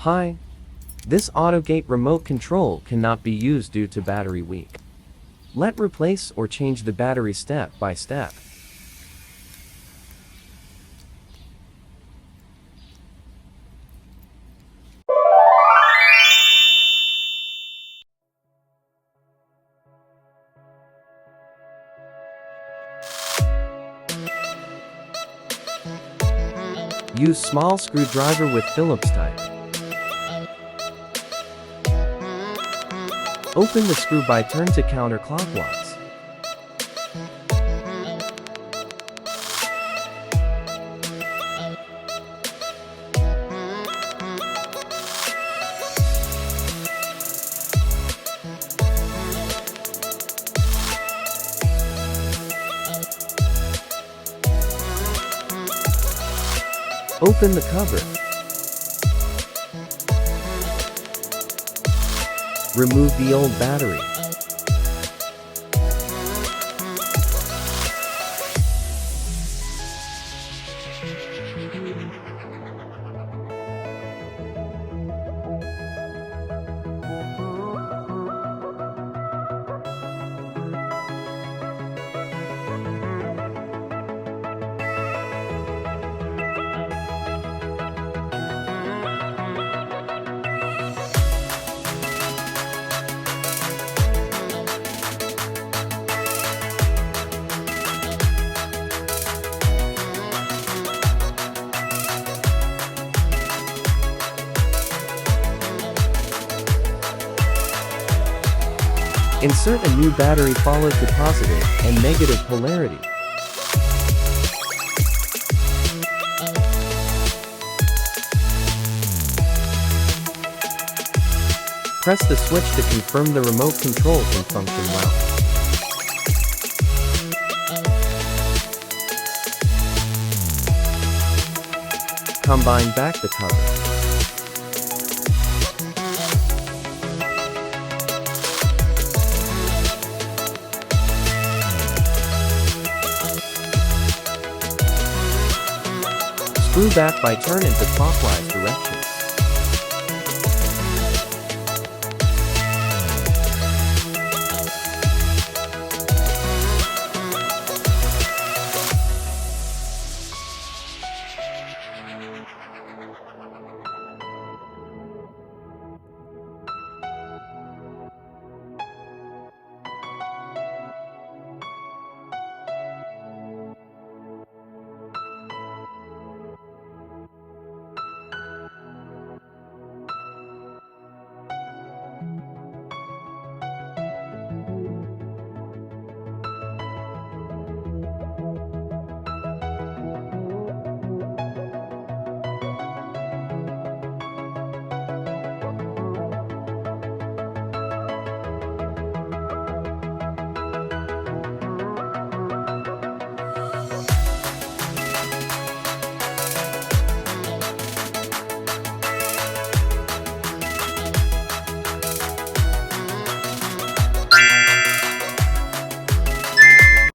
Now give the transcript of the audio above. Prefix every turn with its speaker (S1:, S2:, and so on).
S1: Hi. This Autogate remote control cannot be used due to battery weak. Let replace or change the battery step by step. Use small screwdriver with Phillips type. Open the screw by turn to counterclockwise. Open the cover. Remove the old battery. Insert a new battery followed to positive and negative polarity. Press the switch to confirm the remote control can function well. Combine back the cover. Screw back by turn into clockwise direction.